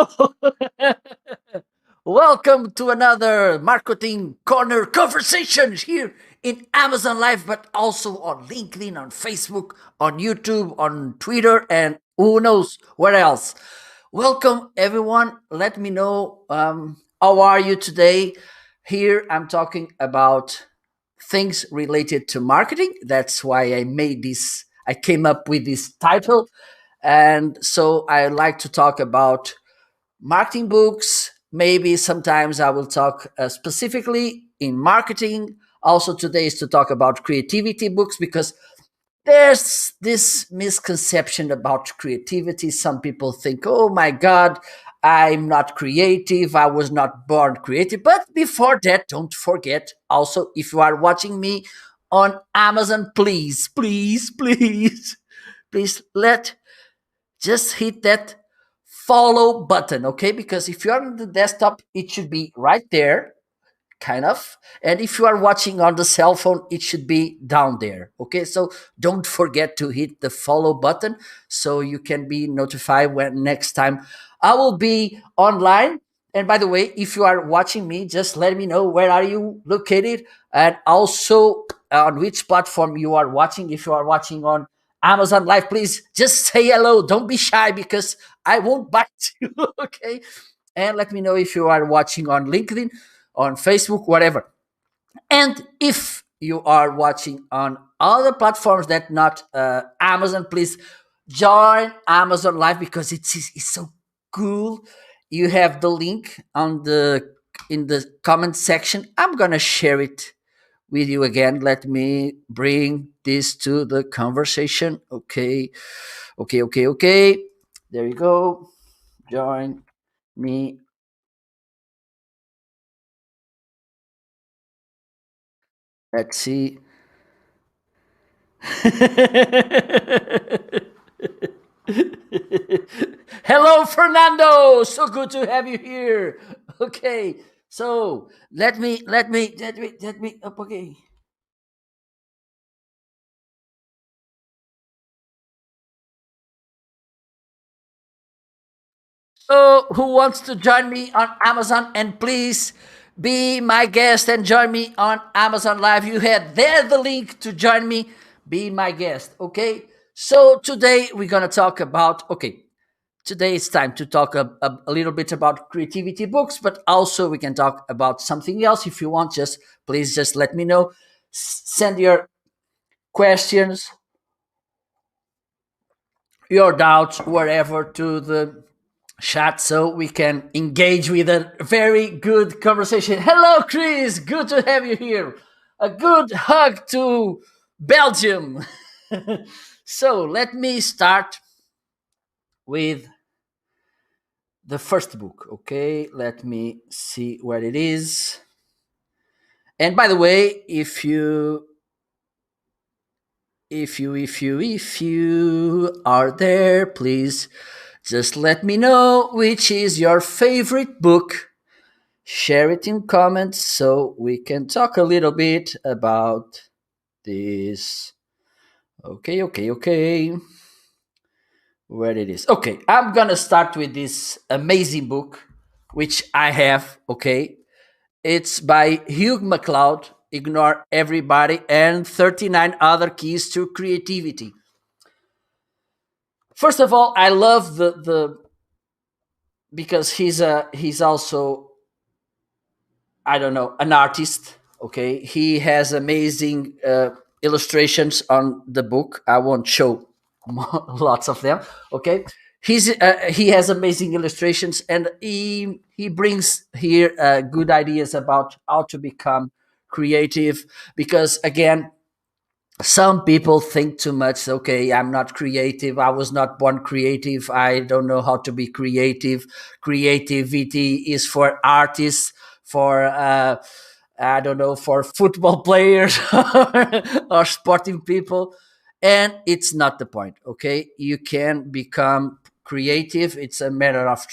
Hello! Welcome to another Marketing Corner conversation here in Amazon Live, but also on LinkedIn, on Facebook, on YouTube, on Twitter, and who knows where else. Welcome, everyone. Let me know how are you today. Here I'm talking about things related to marketing. That's why I made this. I came up with this title, and so I like to talk about marketing books. Maybe sometimes I will talk specifically in marketing. Also, today is to talk about creativity books because there's this misconception about creativity. Some people think, oh my God, I'm not creative. I was not born creative. But before that, don't forget also, if you are watching me on Amazon, please let just hit that follow button, okay? Because if you're on the desktop, it should be right there, kind of. And if you are watching on the cell phone, it should be down there, okay? So don't forget to hit the follow button so you can be notified when next time I will be online. And by the way, if you are watching me, just let me know where are you located and also on which platform you are watching. If you are watching on Amazon Live, please just say hello. Don't be shy because I won't bite you, okay? And let me know if you are watching on LinkedIn, on Facebook, whatever. And if you are watching on other platforms that not Amazon, please join Amazon Live because it's so cool. You have the link on the in the comment section. I'm gonna share it with you again. Let me bring this to the conversation. Okay. There you go. Join me. Let's see. Hello, Fernando. So good to have you here. Okay, so let me up. Okay. So, who wants to join me on Amazon? And please be my guest and join me on Amazon Live. You had there the link to join me. Be my guest. Okay. So today we're gonna talk about. Okay, today it's time to talk a little bit about creativity books, but also we can talk about something else if you want. Just please just let me know. Send your questions, your doubts, wherever to the chat so we can engage with a very good conversation. Hello, Chris. Good to have you here. A good hug to Belgium. So let me start with the first book. Okay, let me see where it is. And by the way, if you are there, please just let me know which is your favorite book. Share it in comments so we can talk a little bit about this. Okay. Where it is. Okay, I'm gonna start with this amazing book, which I have. Okay, it's by Hugh MacLeod, Ignore Everybody, and 39 Other Keys to Creativity. First of all, I love the because he's also, I don't know, an artist. Okay, he has amazing illustrations on the book. I won't show lots of them. Okay, he has amazing illustrations, and he brings here good ideas about how to become creative. Because again, some people think too much. Okay, I'm not creative. I was not born creative. I don't know how to be creative. Creativity is for artists, for I don't know, for football players or sporting people. And it's not the point. Okay, you can become creative. It's a matter of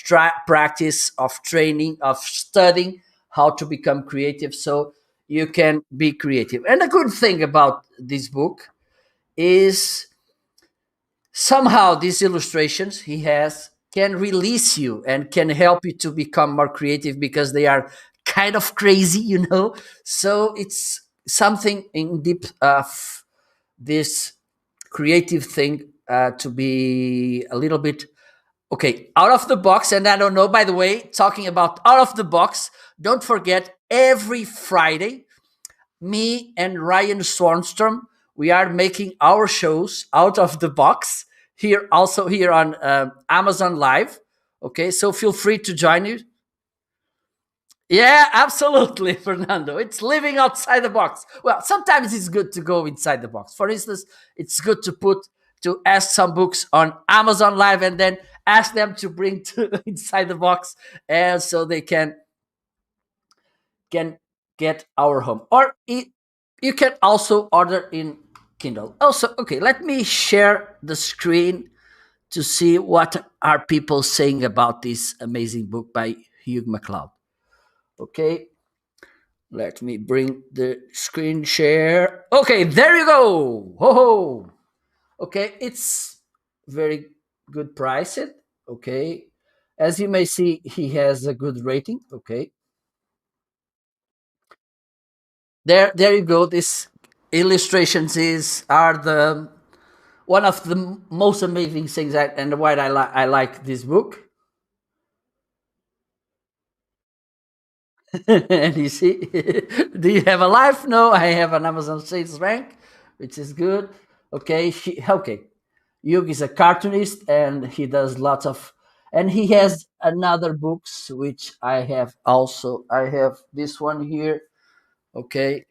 practice, of training, of studying how to become creative. So you can be creative. And the good thing about this book is somehow these illustrations he has. can release you and can help you to become more creative because they are kind of crazy, So it's something in deep of this creative thing to be a little bit okay out of the box. And I don't know, by the way, talking about out of the box, don't forget every Friday me and Ryan Swanstrom, we are making our shows out of the box here, also here on Amazon Live. Okay, so feel free to join you. Yeah, absolutely, Fernando. It's living outside the box. Well, sometimes it's good to go inside the box. For instance, it's good to ask some books on Amazon Live and then ask them to bring to inside the box, and so they can get our home. Or you can also order in Kindle. Also, okay, let me share the screen to see what are people saying about this amazing book by Hugh MacLeod. Okay, let me bring the screen share. Okay, there you go. Ho ho. Okay, it's very good price. Okay, as you may see, he has a good rating. Okay, there you go. This illustrations is are the one of the most amazing things and why I like this book. And you see, do you have a life? No, I have an Amazon sales rank, which is good. Okay, okay. Hugh is a cartoonist and he does lots of, and he has another books which I have also. I have this one here. Okay,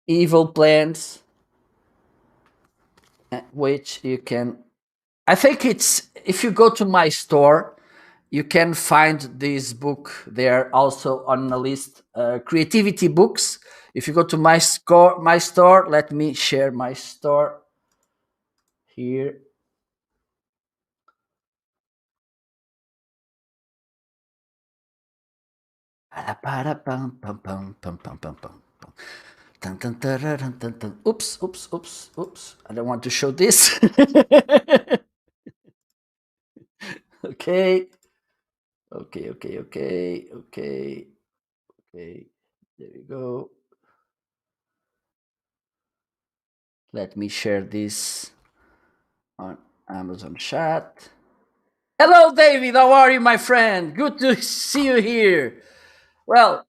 Evil Plans, which you can. I think it's if you go to my store, you can find this book there also on a list. Creativity books. If you go to my store, let me share my store here. Oops, oops, oops, oops. I don't want to show this. Okay, okay, okay, okay, okay, okay. There you go. Let me share this on Amazon chat. Hello, David. How are you, my friend? Good to see you here. Well,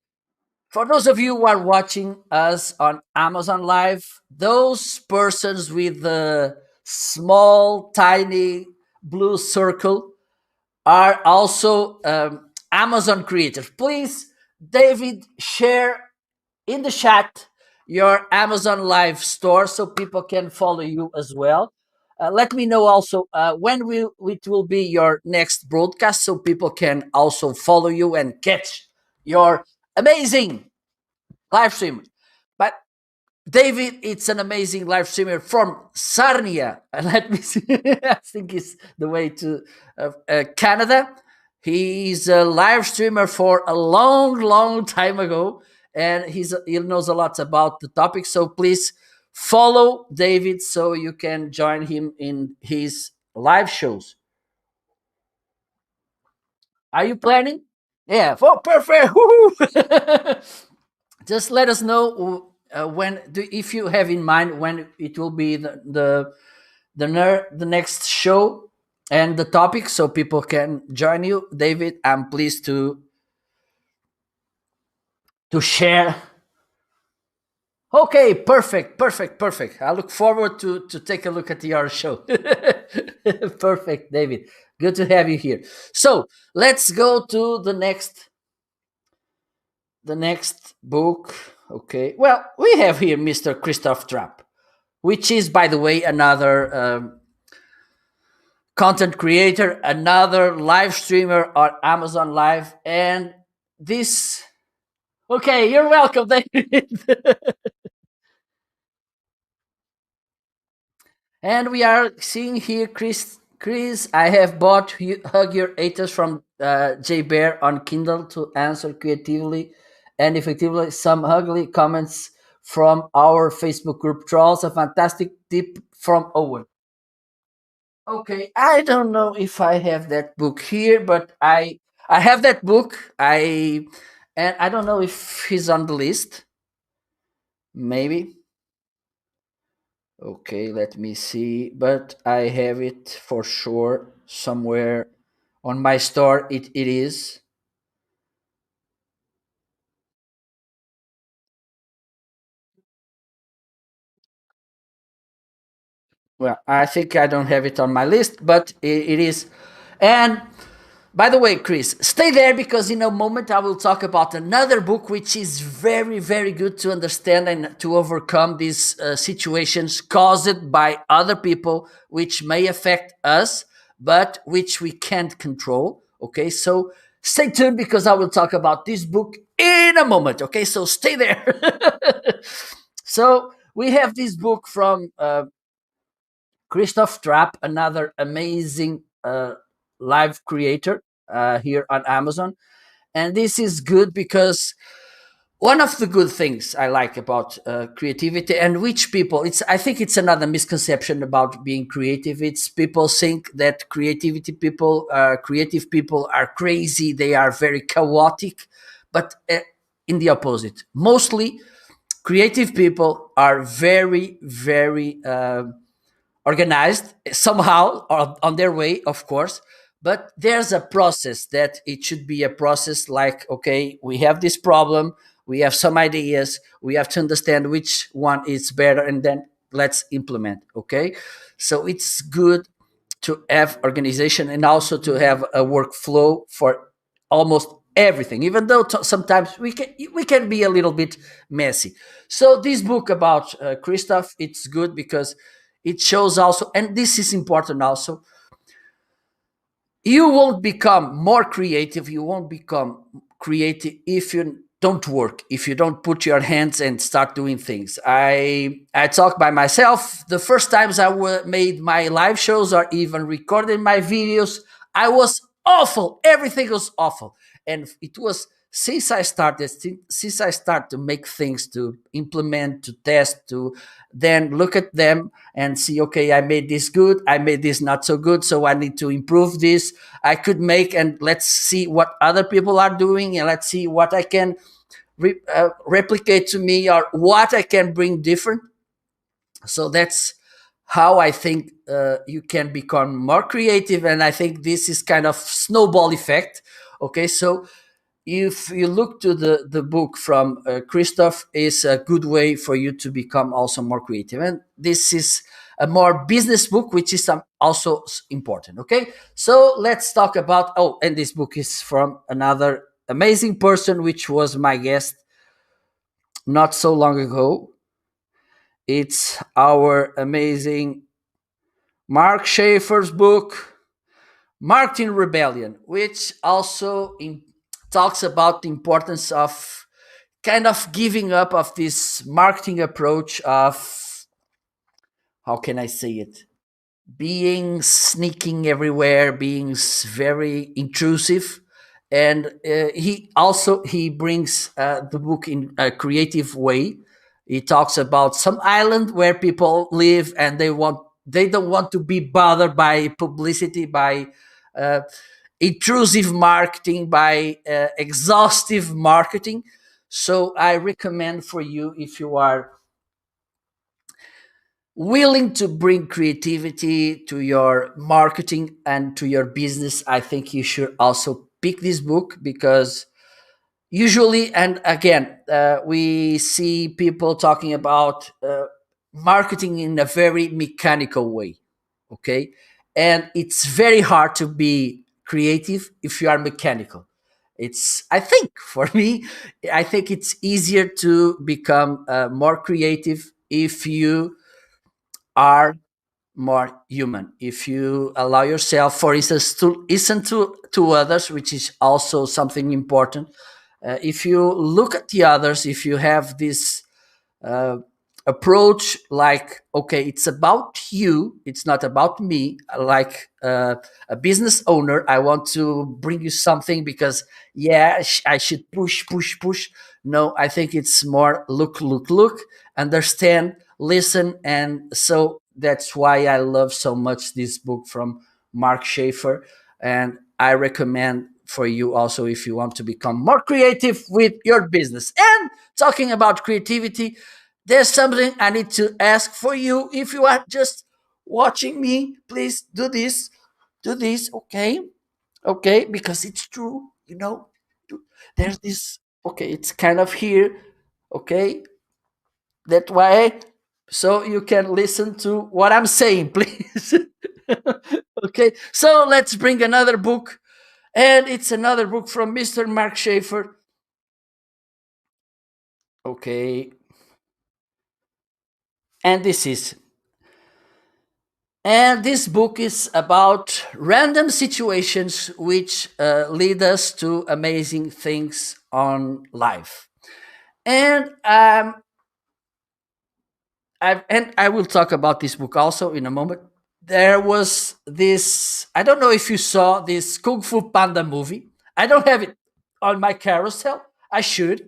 for those of you who are watching us on Amazon Live, those persons with the small, tiny blue circle are also Amazon creators. Please, David, share in the chat your Amazon Live store so people can follow you as well. Let me know also when it will be your next broadcast so people can also follow you and catch your amazing live stream. But David, it's an amazing live streamer from Sarnia. Let me see. I think it's the way to Canada. He's a live streamer for a long, long time ago, and he knows a lot about the topic. So please follow David so you can join him in his live shows. Are you planning? Yeah, for perfect. Just let us know if you have in mind when it will be the next show and the topic so people can join you. David, I'm pleased to share. Okay, perfect, perfect, perfect. I look forward to take a look at your show. Perfect, David. Good to have you here. So let's go to the next book. Okay. Well, we have here Mr. Christoph Trapp, which is, by the way, another content creator, another live streamer on Amazon Live. And this, okay, you're welcome, David. And we are seeing here, Chris, I have bought Hug Your Haters from J Bear on Kindle to answer creatively and effectively some ugly comments from our Facebook group trolls. A fantastic tip from Owen. Okay, I don't know if I have that book here, but I have that book. I don't know if he's on the list. Maybe. Okay, let me see. But I have it for sure somewhere on my store. It is. Well, I think I don't have it on my list, but it is. And by the way, Chris, stay there because in a moment I will talk about another book which is very, very good to understand and to overcome these situations caused by other people, which may affect us, but which we can't control. Okay, so stay tuned because I will talk about this book in a moment. Okay, so stay there. So we have this book from Christoph Trapp, another amazing live creator here on Amazon. And this is good because one of the good things I like about creativity and which people, it's I think it's another misconception about being creative. It's people think that creative people are crazy, they are very chaotic, but in the opposite. Mostly creative people are very, very organized somehow on their way, of course, but there's a process that it should be a process like, okay, we have this problem, we have some ideas, we have to understand which one is better, and then let's implement. Okay, so it's good to have organization and also to have a workflow for almost everything, even though sometimes we can be a little bit messy. So this book about Christoph, it's good because it shows also, and this is important also, you won't become more creative, you won't become creative if you don't work, if you don't put your hands and start doing things. I talk by myself. The first times made my live shows or even recorded my videos, I was awful, everything was awful. And it was since I started to make things, to implement, to test, to then look at them and see, okay, I made this good, I made this not so good, so I need to improve this. I could make, and let's see what other people are doing, and let's see what I can replicate to me, or what I can bring different. So that's how I think you can become more creative, and I think this is kind of snowball effect. Okay, so if you look to the book from Christoph, is a good way for you to become also more creative. And this is a more business book, which is also important. Okay, so let's talk about. Oh, and this book is from another amazing person, which was my guest not so long ago. It's our amazing Mark Schaefer's book, Marketing Rebellion, which also talks about the importance of kind of giving up of this marketing approach of, how can I say it, being sneaking everywhere, being very intrusive. And he brings the book in a creative way. He talks about some island where people live and they don't want to be bothered by publicity, by uh, intrusive marketing, by exhaustive marketing. So I recommend for you, if you are willing to bring creativity to your marketing and to your business, I think you should also pick this book because usually, and again, we see people talking about marketing in a very mechanical way. Okay, and it's very hard to be creative if you are mechanical. It's, I think, for me, I think it's easier to become more creative if you are more human, if you allow yourself, for instance, to listen to others, which is also something important. If you look at the others, if you have this uh, approach like, okay, it's about you, it's not about me, like a business owner, I want to bring you something because, yeah, I should push, push, push. No, I think it's more look, look, look, understand, listen. And so that's why I love so much this book from Mark Schaefer, and I recommend for you also if you want to become more creative with your business. And talking about creativity, there's something I need to ask for you. If you are just watching me, please do this, okay? Okay, because it's true, you know. There's this, okay, it's kind of here, okay, that way, so you can listen to what I'm saying, please. Okay, so let's bring another book, and it's another book from Mr. Mark Schaefer. Okay, and this book is about random situations which lead us to amazing things on life. And I will talk about this book also in a moment. There was this, I don't know if you saw this Kung Fu Panda movie. I don't have it on my carousel. I should.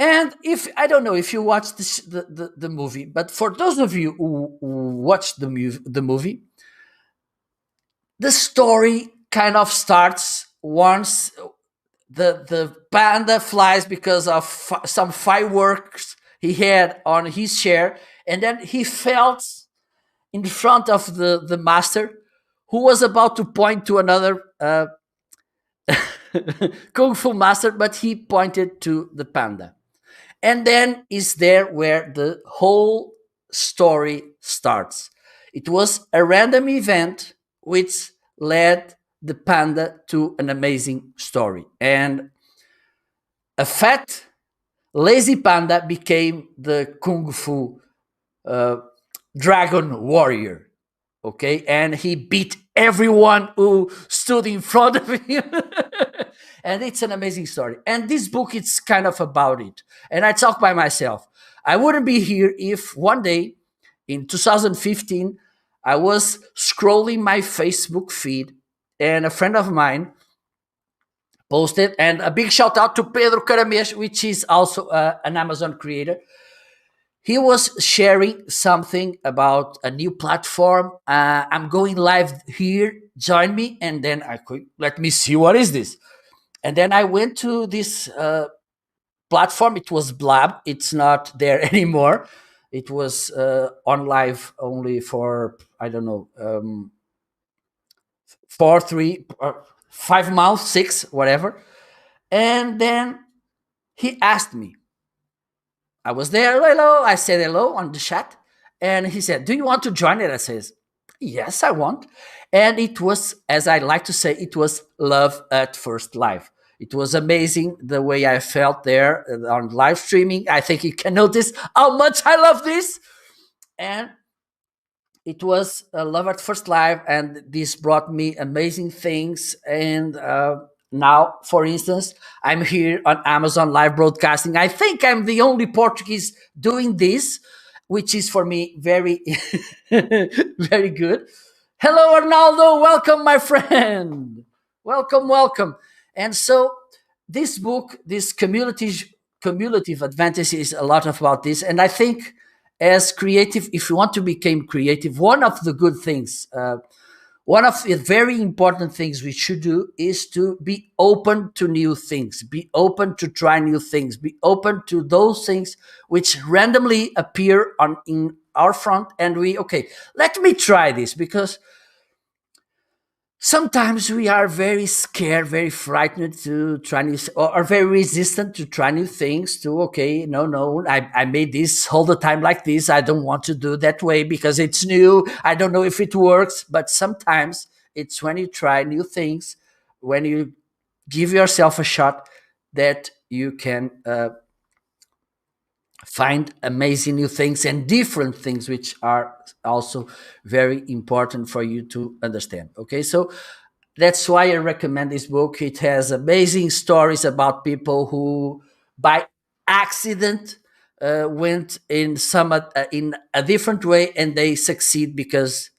And if I don't know if you watched the movie, but for those of you who watched the movie, the story kind of starts once the panda flies because of some fireworks he had on his chair, and then he felt in front of the master, who was about to point to another kung fu master, but he pointed to the panda. And then is there where the whole story starts. It was a random event which led the panda to an amazing story. And a fat, lazy panda became the kung fu uh, dragon warrior. Okay, and he beat everyone who stood in front of him. And it's an amazing story, and this book it's kind of about it. And I talk by myself, I wouldn't be here if one day in 2015 I was scrolling my Facebook feed and a friend of mine posted, and a big shout out to Pedro Carames, which is also an Amazon creator. He was sharing something about a new platform. I'm going live here, join me. And then I could, let me see what is this. And then I went to this platform. It was Blab. It's not there anymore. It was on live only for, I don't know, 4 3 5 months, 6, whatever. And then he asked me, I was there, hello. I said hello on the chat. And he said, do you want to join it? I says, yes, I want. And it was, as I like to say, it was love at first live. It was amazing the way I felt there on live streaming. I think you can notice how much I love this. And it was a love at first live, and this brought me amazing things. And now, for instance, I'm here on Amazon Live Broadcasting. I think I'm the only Portuguese doing this, which is for me very very good. Hello, Arnaldo, welcome, my friend. Welcome, welcome. And so this book, this cumulative advantage, is a lot about this. And I think as creative, if you want to become creative, one of the good things, one of the very important things we should do is to be open to new things, be open to try new things, be open to those things which randomly appear on in our front, and we, okay, let me try this. Because sometimes we are very scared, very frightened to try new, or very resistant to try new things. To, okay, no, I made this all the time like this. I don't want to do that way because it's new. I don't know if it works. But sometimes it's when you try new things, when you give yourself a shot, that you can find amazing new things and different things, which are also very important for you to understand. Okay, so that's why I recommend this book. It has amazing stories about people who, by accident, went in a different way, and they succeed because,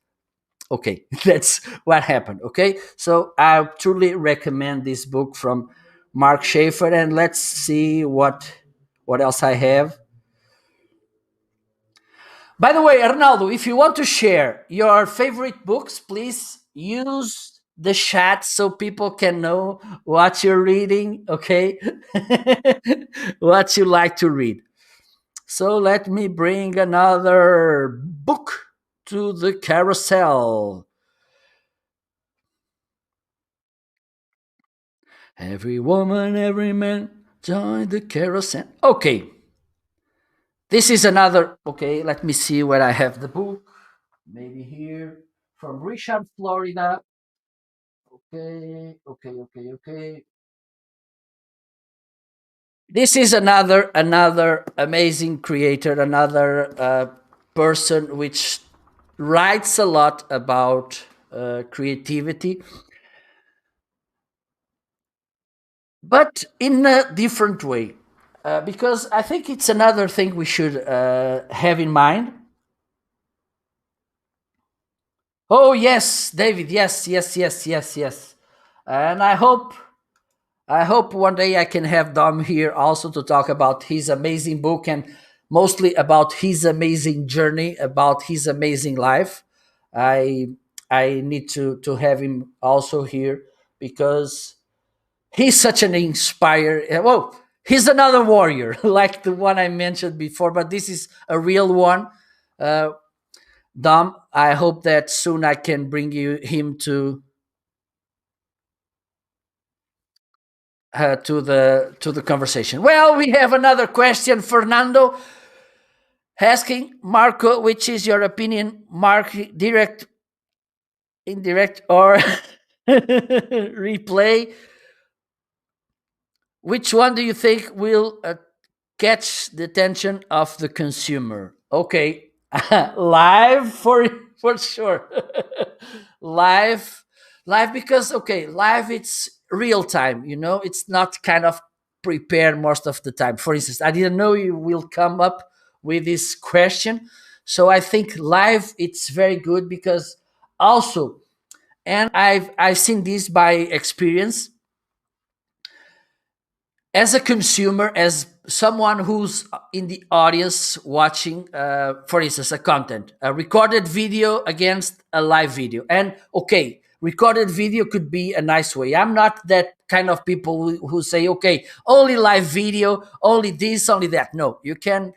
okay, that's what happened. Okay, so I truly recommend this book from Mark Schaefer, and let's see what else I have. By the way, Arnaldo, if you want to share your favorite books, please use the chat so people can know what you're reading, okay? What you like to read. So let me bring another book to the carousel. Every woman, every man, join the carousel. Okay, this is another. Okay, let me see where I have the book. Maybe here from Richard, Florida. Okay, okay, okay, okay. This is another amazing creator, another person which writes a lot about creativity, but in a different way. Because I think it's another thing we should have in mind. Oh yes, David. Yes, yes, yes, yes, yes. And I hope one day I can have Dom here also to talk about his amazing book and mostly about his amazing journey, about his amazing life. I I need to have him also here because he's such an inspire. Whoa, he's another warrior like the one I mentioned before, but this is a real one. Uh, Dom, I hope that soon I can bring him to the conversation. Well, we have another question, Fernando, asking Marco, which is your opinion, Mark, direct, indirect, or replay? Which one do you think will catch the attention of the consumer? Okay, live for sure. live, live because okay, live it's real time. It's not kind of prepared most of the time. For instance, I didn't know you will come up with this question, so I think live it's very good because also, and I've seen this by experience as a consumer, as someone who's in the audience watching, for instance, a recorded video against a live video. And okay, recorded video could be a nice way. I'm not that kind of people who say, okay, only live video, only this, only that. No, you can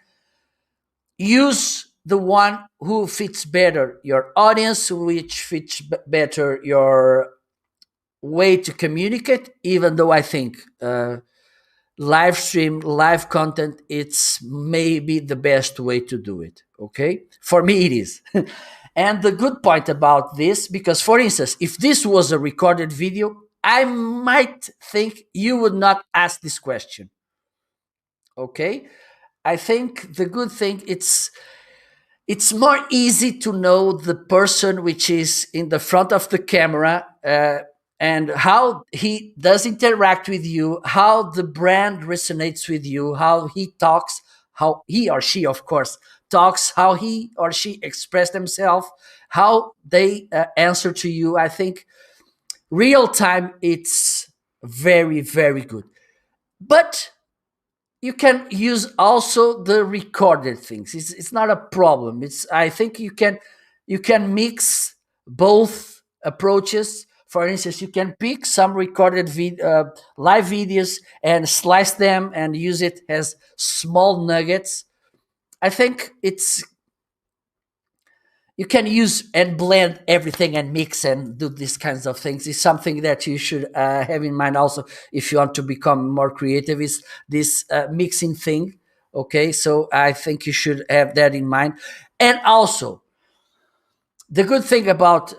use the one who fits better your audience, which fits better your way to communicate, even though I think live stream, live content, it's maybe the best way to do it. Okay, for me it is. And the good point about this, because for instance, if this was a recorded video, I might think you would not ask this question. Okay, I think the good thing, it's more easy to know the person which is in the front of the camera, and how he does interact with you, how the brand resonates with you, how he talks, how he or she, of course, talks, how he or she express themselves, how they answer to you. I think real time it's very, very good. But you can use also the recorded things. It's not a problem. It's I think you can mix both approaches. For instance, you can pick some recorded live videos and slice them and use it as small nuggets. I think it's you can use and blend everything and mix and do these kinds of things. Is something that you should have in mind also if you want to become more creative, is this mixing thing. Okay, so I think you should have that in mind. And also, the good thing about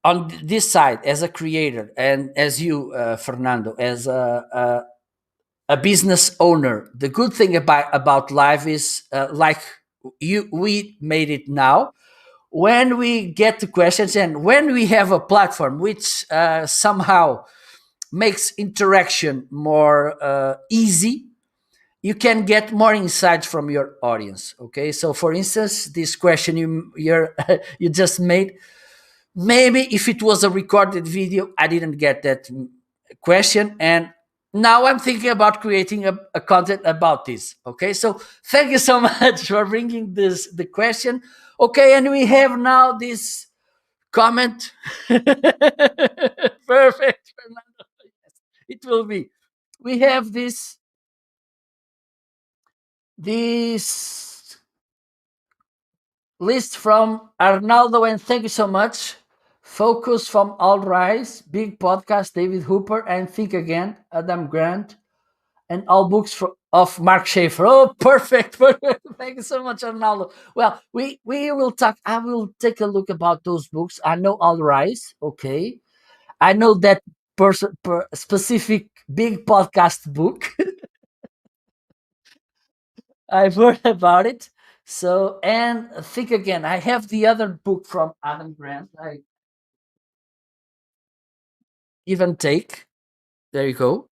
on this side as a creator, and as you, Fernando, as a business owner, the good thing about live is, like we made it now, when we get to questions and when we have a platform which somehow makes interaction more easy, you can get more insights from your audience. Okay, so for instance, this question you just made, maybe if it was a recorded video, I didn't get that question, and now I'm thinking about creating a content about this. Okay, so thank you so much for bringing this the question. Okay, and we have now this comment. Perfect, Fernando. It will be. We have this list from Arnaldo, and thank you so much. Focus from All Rise, Big Podcast, David Hooper, and Think Again, Adam Grant, and all books of Mark Schaefer. Oh, perfect, perfect. Thank you so much, Arnaldo. Well, we will talk. I will take a look about those books. I know All Rise. Okay, I know that specific big podcast book. I've heard about it. So, and Think Again. I have the other book from Adam Grant. I even take. There you go.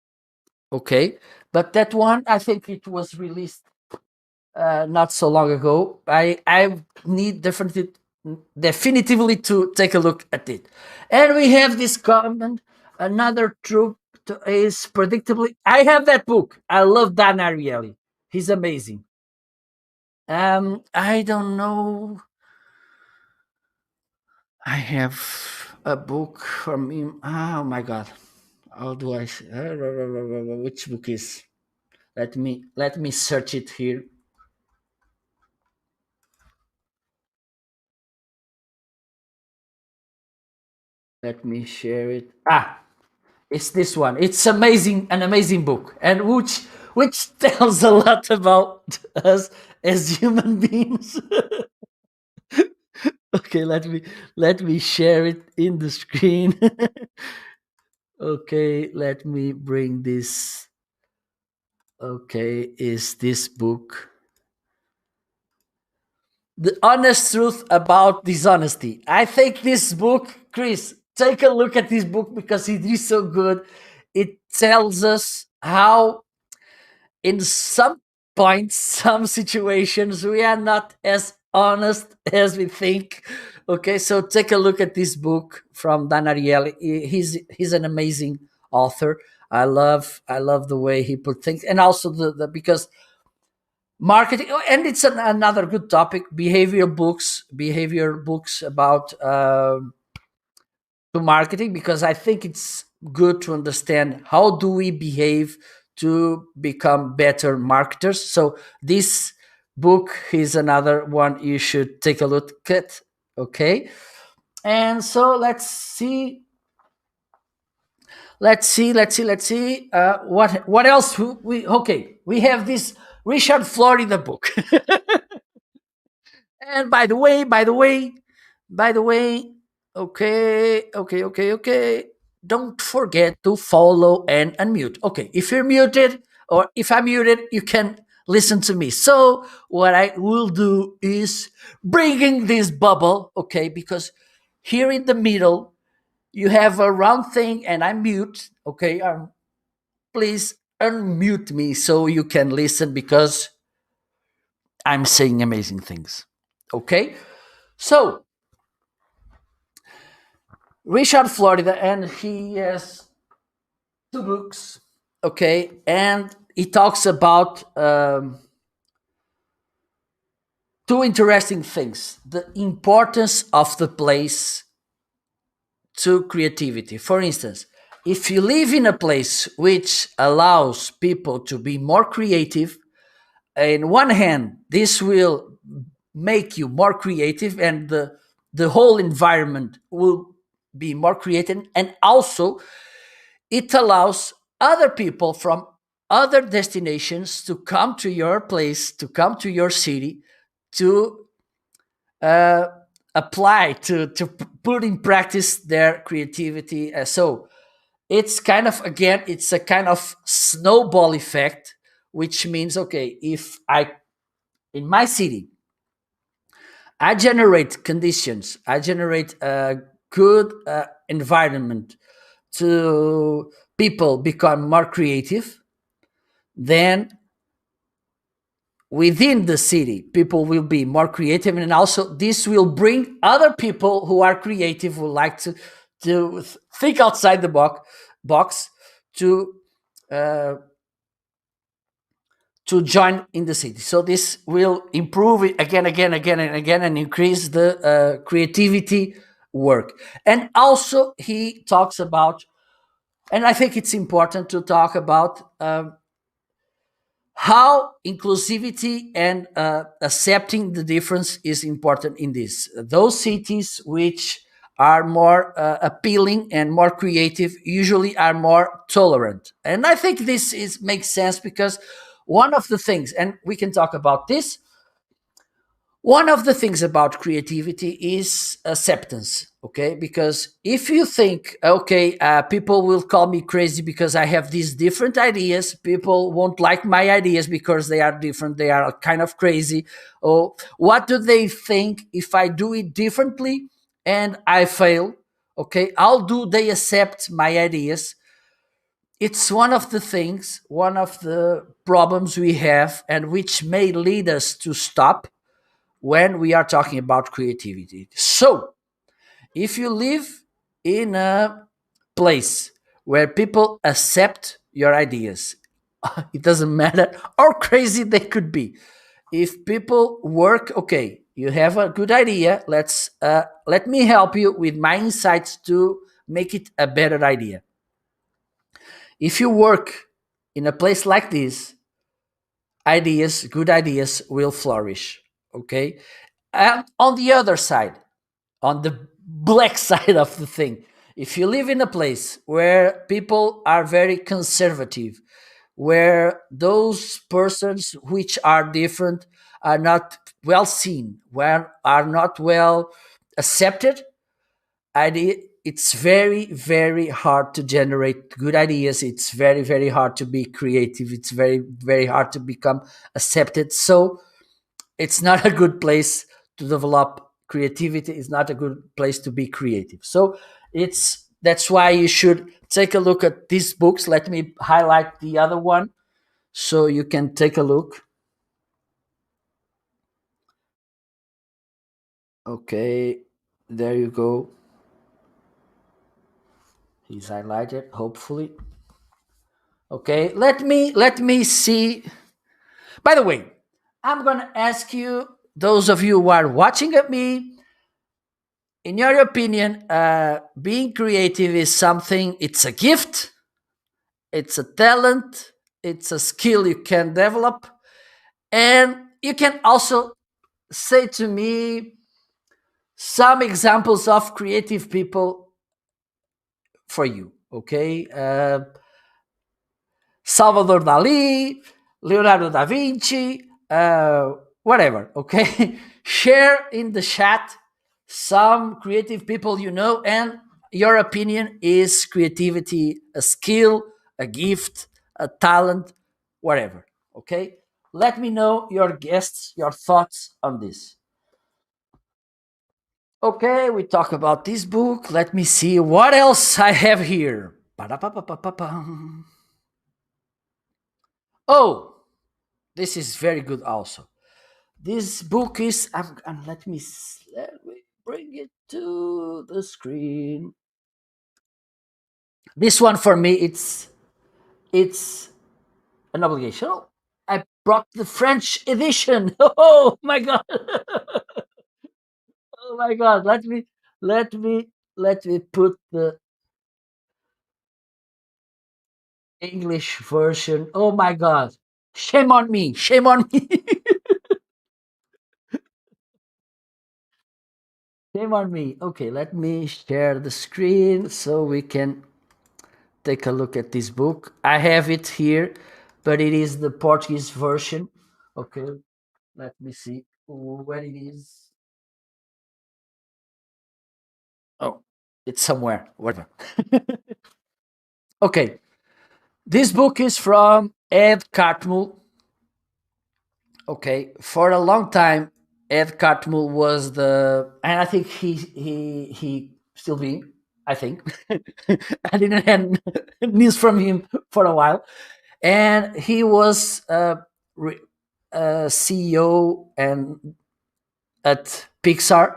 Okay, but that one, I think it was released not so long ago. I need definitively to take a look at it. And we have this comment. Another truth is predictably. I have that book. I love Dan Ariely. He's amazing. I don't know. I have a book from him. Oh my god. How do I which book is? Let me search it here. Let me share it. It's this one. It's amazing, an amazing book, and which tells a lot about us as human beings. Okay, let me share it in the screen. Okay, let me bring this. Okay, is this book The Honest Truth About Dishonesty? I think this book, Chris, take a look at this book because it is so good. It tells us how in some points, some situations, we are not as honest as we think. Okay, so take a look at this book from Dan Ariely. He's an amazing author. I love the way he put things, and also the because marketing, and it's another good topic. Behavior books about to marketing, because I think it's good to understand how do we behave to become better marketers. So this book is another one you should take a look at. Okay, and so let's see. What else? We have this Richard Florida book. And by the way, okay. Don't forget to follow and unmute. Okay, if you're muted or if I'm muted, you can listen to me. So what I will do is bringing this bubble, okay, because here in the middle you have a round thing and I'm mute. Okay, please unmute me so you can listen because I'm saying amazing things. Okay, so Richard Florida, and he has two books. Okay, and he talks about two interesting things: the importance of the place to creativity. For instance, if you live in a place which allows people to be more creative, in one hand, this will make you more creative, and the whole environment will be more creative, and also it allows other people from other destinations to come to your place, to come to your city, to uh, apply, to put in practice their creativity. So it's kind of, again, it's a kind of snowball effect, which means, okay, if I, in my city, I generate conditions, I generate a good environment to people become more creative, then within the city people will be more creative, and also this will bring other people who are creative, who like to think outside the box to uh, to join in the city. So this will improve it again, again, again, and again, and increase the creativity work. And also, he talks about, and I think it's important to talk about how inclusivity and accepting the difference is important in this. Those cities which are more appealing and more creative usually are more tolerant, and I think this is makes sense because one of the things, and we can talk about this, one of the things about creativity is acceptance, okay? Because if you think, okay, people will call me crazy because I have these different ideas, people won't like my ideas because they are different, they are kind of crazy, or what do they think if I do it differently and I fail? Okay, how do they accept my ideas? It's one of the things, one of the problems we have, and which may lead us to stop when we are talking about creativity. So, if you live in a place where people accept your ideas, it doesn't matter how crazy they could be. If people work, okay, you have a good idea. Let me help you with my insights to make it a better idea. If you work in a place like this, ideas, good ideas will flourish. Okay. And on the other side, on the black side of the thing, if you live in a place where people are very conservative, where those persons which are different are not well seen, where are not well accepted, idea, it's very, very hard to generate good ideas. It's very, very hard to be creative. It's very, very hard to become accepted. So it's not a good place to develop creativity. It's not a good place to be creative. So it's that's why you should take a look at these books. Let me highlight the other one so you can take a look. Okay, there you go. He's highlighted, hopefully. Okay, let me see. By the way, I'm gonna ask you, those of you who are watching at me, in your opinion, being creative is something, it's a gift, it's a talent, it's a skill you can develop, and you can also say to me some examples of creative people for you. Okay, Salvador Dali, Leonardo da Vinci, whatever. Okay, share in the chat some creative people you know, and your opinion. Is creativity a skill, a gift, a talent, whatever? Okay, let me know your guests, your thoughts on this. Okay, we talk about this book. Let me see what else I have here. Ba-da-ba-ba-ba-ba-bum. Oh, this is very good also. This book is, let me bring it to the screen. This one for me, it's an obligation. Oh, I brought the French edition. Oh my god! Oh my god! Let me let me put the English version. Oh my god! Shame on me! Shame on me! Shame on me! Okay, let me share the screen so we can take a look at this book. I have it here, but it is the Portuguese version. Okay, let me see where it is. Oh, it's somewhere. Whatever. Okay, this book is from Ed Catmull. Okay, for a long time, Ed Catmull was the, and I think he still being. I think I didn't have news from him for a while, and he was CEO and at Pixar.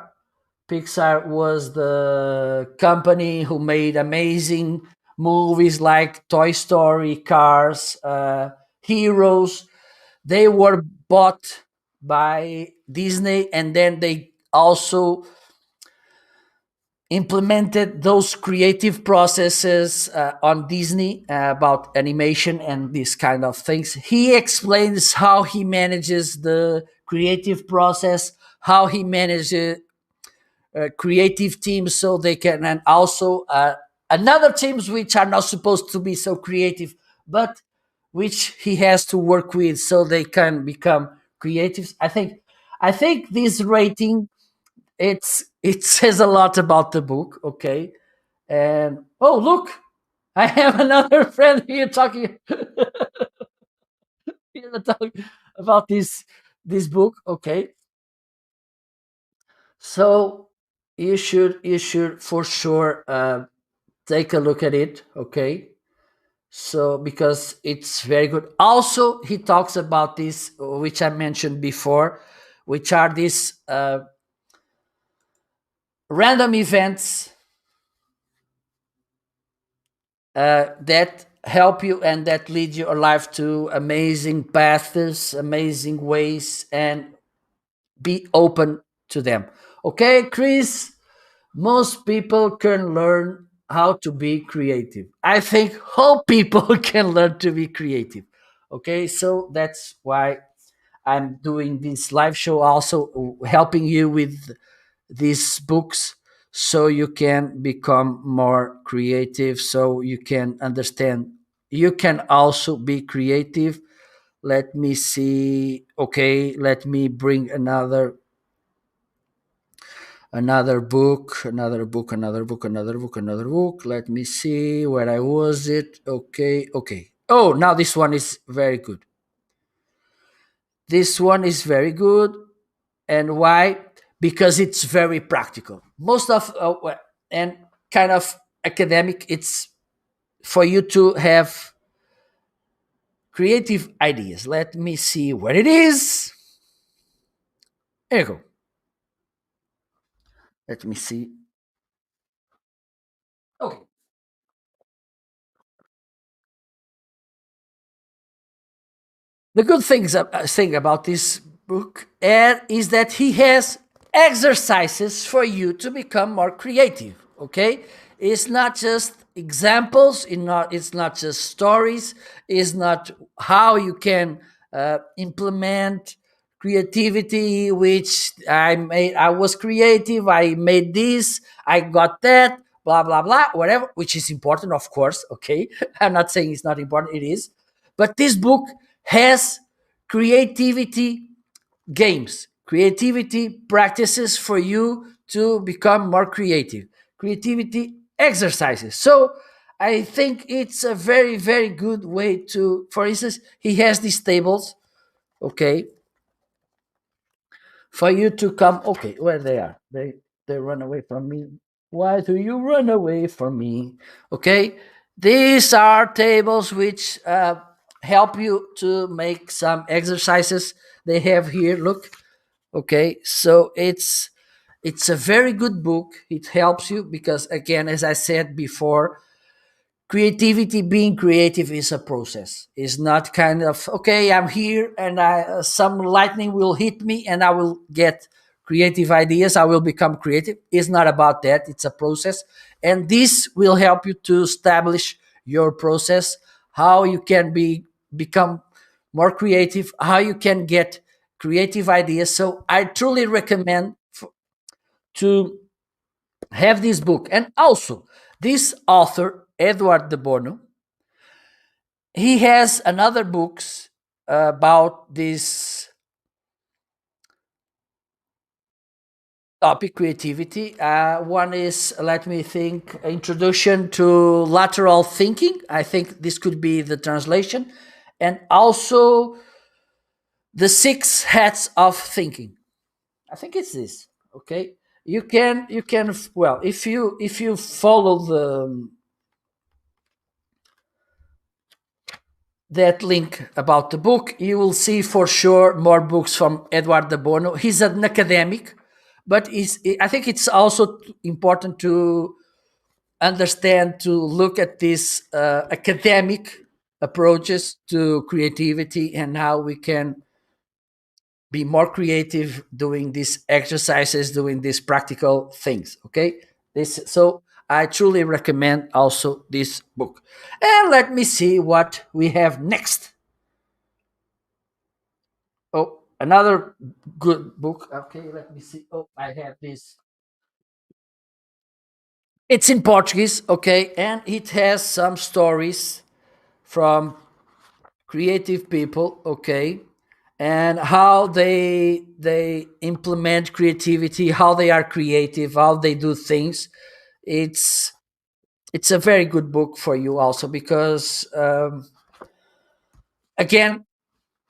Pixar was the company who made amazing movies like Toy Story, Cars, Heroes, they were bought by Disney, and then they also implemented those creative processes on Disney about animation and these kind of things. He explains how he manages the creative process, how he manages creative teams so they can, and also another teams which are not supposed to be so creative, but which he has to work with so they can become creatives. I think this rating, it says a lot about the book. Okay. And oh, look, I have another friend here talking here talking about this book. Okay. So you should for sure take a look at it. Okay. So because it's very good. Also, he talks about this, which I mentioned before, which are these random events that help you and that lead your life to amazing paths, amazing ways, and be open to them. Okay, Chris, most people can learn how to be creative. I think all people can learn to be creative. Okay, so that's why I'm doing this live show, also helping you with these books so you can become more creative, so you can understand you can also be creative. Let me see. Okay, let me bring another book. Let me see where I was it. Okay, okay. Oh, now this one is very good. This one is very good. And why? Because it's very practical. Most of and kind of academic. It's for you to have creative ideas. Let me see where it is. There you go. Let me see. Okay. The good thing about this book is that he has exercises for you to become more creative. Okay, it's not just examples, it's not just stories, it's not how you can implement creativity, which I was creative, I made this, I got that, blah blah blah, whatever, which is important, of course. Okay, I'm not saying it's not important, it is. But this book has creativity games, creativity practices for you to become more creative, creativity exercises. So I think it's a very, very good way to, for instance, he has these tables, okay, for you to come. Okay, where they are. They run away from me. Why do you run away from me? Okay, these are tables which help you to make some exercises. They have here. Look. Okay, so it's a very good book. It helps you because, again, as I said before, creativity, being creative, is a process. It's not kind of, okay, I'm here and some lightning will hit me and I will get creative ideas, I will become creative. It's not about that. It's a process, and this will help you to establish your process, how you can become more creative, how you can get creative ideas. So I truly recommend to have this book. And also, this author, Edward de Bono, he has another books about this topic, creativity. One is, let me think, Introduction to Lateral Thinking. I think this could be the translation. And also The Six Hats of Thinking. I think it's this. Okay. You can well, if you follow the that link about the book, you will see for sure more books from Edward de Bono. He's an academic, but I think it's also important to understand, to look at these academic approaches to creativity and how we can be more creative doing these exercises, doing these practical things. Okay, this so I truly recommend also this book. And let me see what we have next. Oh, another good book. Okay, let me see. Oh, I have this. It's in Portuguese, okay, and it has some stories from creative people, okay, and how they implement creativity, how they are creative, how they do things. It's it's a very good book for you also because again,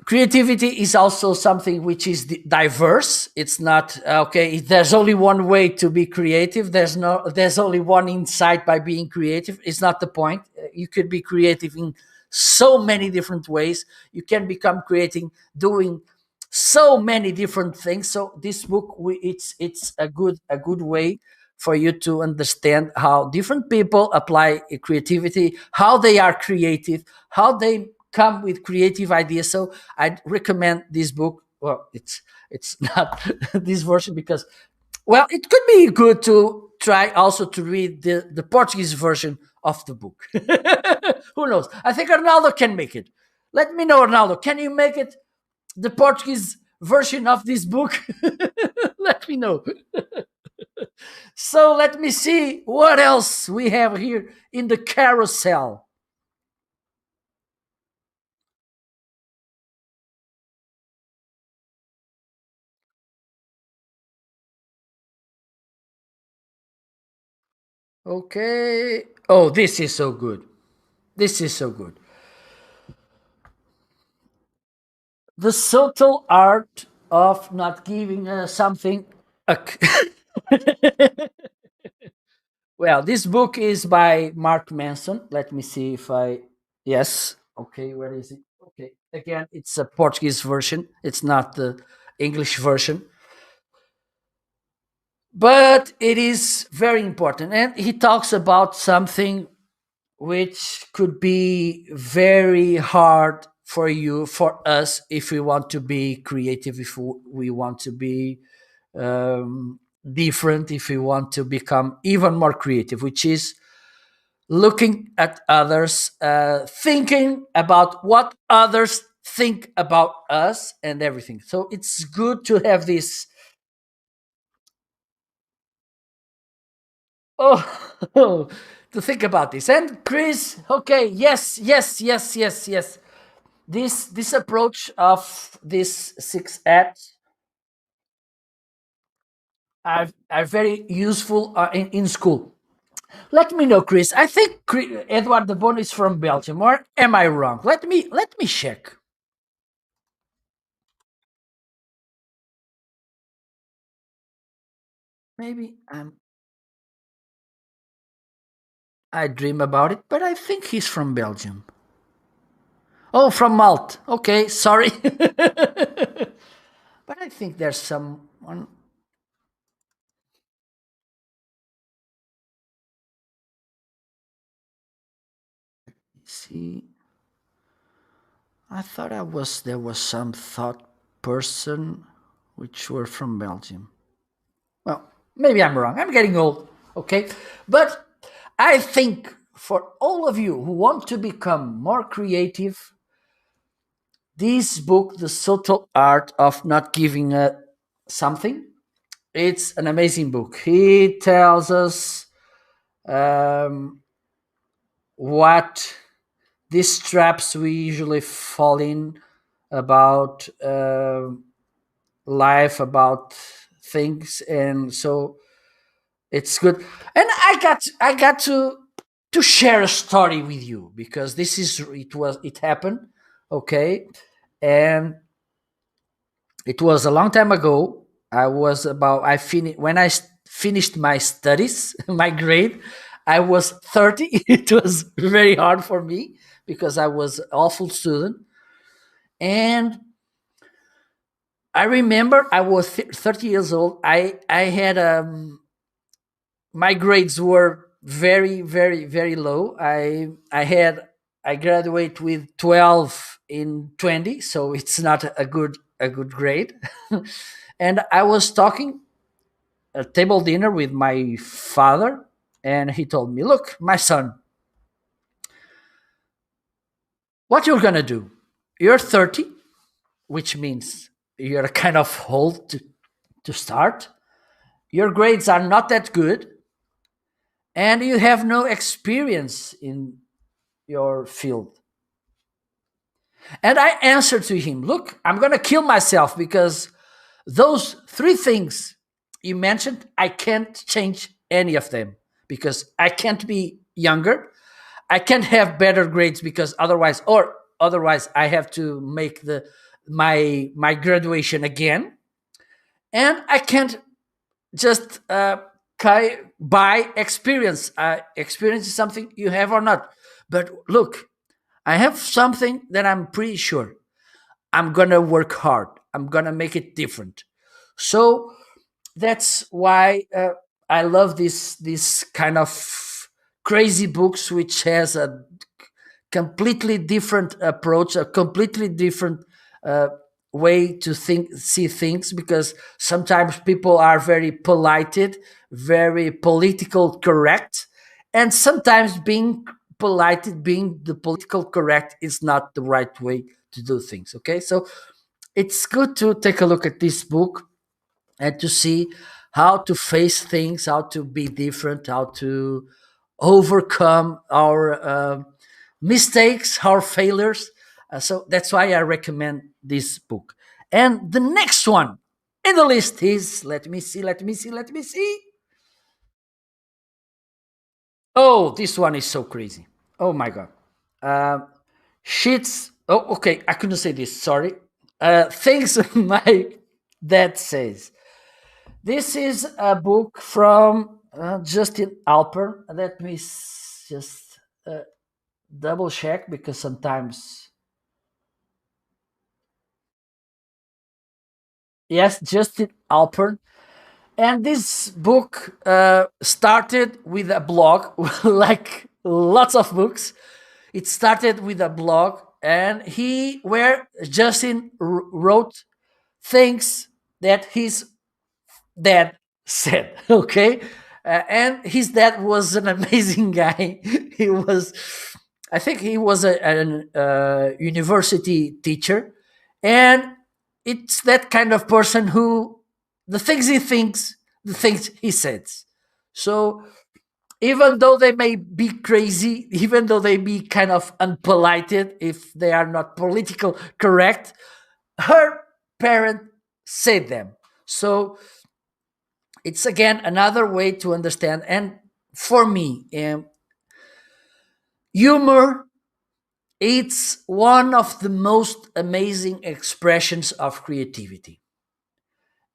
creativity is also something which is diverse. It's not okay, there's only one way to be creative, there's only one insight by being creative. It's not the point. You could be creative in so many different ways. You can become creating doing so many different things. So this book, it's a good way for you to understand how different people apply creativity, how they are creative, how they come with creative ideas. So I recommend this book. Well, it's not this version because, well, it could be good to try also to read the Portuguese version of the book. Who knows? I think Ronaldo can make it. Let me know, Ronaldo. Can you make it the Portuguese version of this book? Let me know. So let me see what else we have here in the carousel. Okay. Oh, this is so good. This is so good. The subtle art of not giving something a. Well, this book is by Mark Manson. Let me see if I. Yes. Okay, where is it? Okay. Again, it's a Portuguese version. It's not the English version. But it is very important. And he talks about something which could be very hard for you, for us, if we want to be creative, if we want to be different, if we want to become even more creative, which is looking at others, thinking about what others think about us and everything. So it's good to have this. Oh, to think about this. And Chris, okay, yes, yes, yes, yes, yes. This approach of these six apps are very useful in school. Let me know, Chris. I think Edward de Bono is from Belgium, or am I wrong? Let me check. Maybe I dream about it, but I think he's from Belgium. Oh, from Malta. Okay, sorry. But I think there's someone. See, I thought I was there was some thought person which were from Belgium. Well, maybe I'm wrong. I'm getting old. Okay, but I think for all of you who want to become more creative, this book, The Subtle Art of Not Giving a Something, it's an amazing book. He tells us um, what these traps we usually fall in about life, about things, and so it's good. And I got to share a story with you because it happened, okay, and it was a long time ago. I finished when finished my studies, my grade. I was 30. It was very hard for me because I was an awful student. And I remember I was 30 years old. I had my grades were very, very, very low. I graduate with 12 in 20, so it's not a good grade. And I was talking a table dinner with my father, and he told me, "Look, my son, what you're gonna do? You're 30, which means you're kind of old to start. Your grades are not that good, and you have no experience in your field." And I answered to him, "Look, I'm gonna kill myself because those three things you mentioned, I can't change any of them because I can't be younger. I can't have better grades because otherwise I have to make the my graduation again, and I can't just buy experience. Experience is something you have or not. But look, I have something that I'm pretty sure I'm gonna work hard. I'm gonna make it different." So that's why I love this kind of crazy books, which has a completely different approach, a completely different uh, way to see things. Because sometimes people are very polited, very political correct, and sometimes being polite, being the political correct, is not the right way to do things. Okay, so it's good to take a look at this book and to see how to face things, how to be different, how to overcome our mistakes, our failures. So that's why I recommend this book. And the next one in the list is, let me see. Oh, this one is so crazy. Oh my God. Uh, Shits. Oh, okay. I couldn't say this. Sorry. Things my dad says. This is a book from Justin Alper. Let me just double check because sometimes, yes, Justin Alper. And this book started with a blog, like lots of books. It started with a blog, and where Justin wrote things that his dad said. Okay, and his dad was an amazing guy. He was, I think, he was an university teacher, and it's that kind of person who the things he thinks, the things he says. So even though they may be crazy, even though they be kind of unpolite, if they are not political correct, her parent said them. So it's again another way to understand. And for me, humor, it's one of the most amazing expressions of creativity.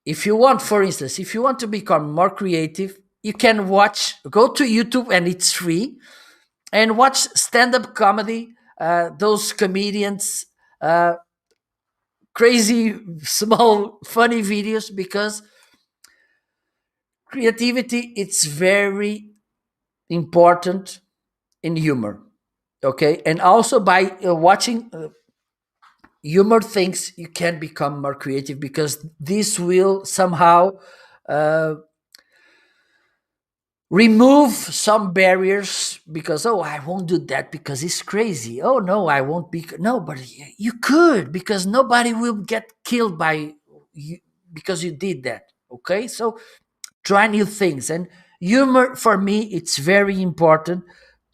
If you want, for instance, if you want to become more creative, you can go to YouTube, and it's free, and watch stand-up comedy, those comedians, uh, crazy small funny videos, because creativity, it's very important in humor. Okay, and also by watching humor things, you can become more creative, because this will somehow uh, remove some barriers. Because, oh, I won't do that because it's crazy. Oh no, I won't be. No, but you could, because nobody will get killed by you because you did that. Okay, so try new things. And humor, for me, it's very important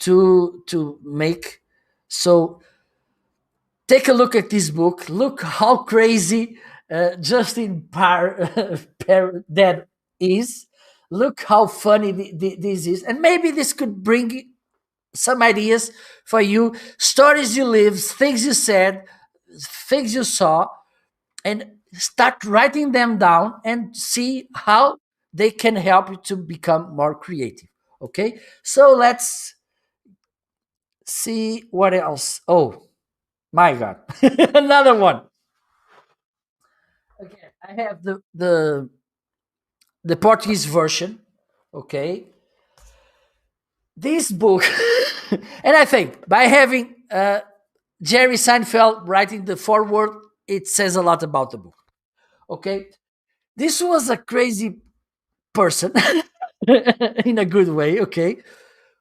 to make. So take a look at this book. Look how crazy Justin that is. Look how funny this is. And maybe this could bring some ideas for you, stories you lived, things you said, things you saw, and start writing them down and see how they can help you to become more creative. Okay, so let's see what else. Oh my God, another one. Okay, I have the Portuguese version. Okay, this book, and I think by having Jerry Seinfeld writing the foreword, it says a lot about the book. Okay, this was a crazy person in a good way. Okay,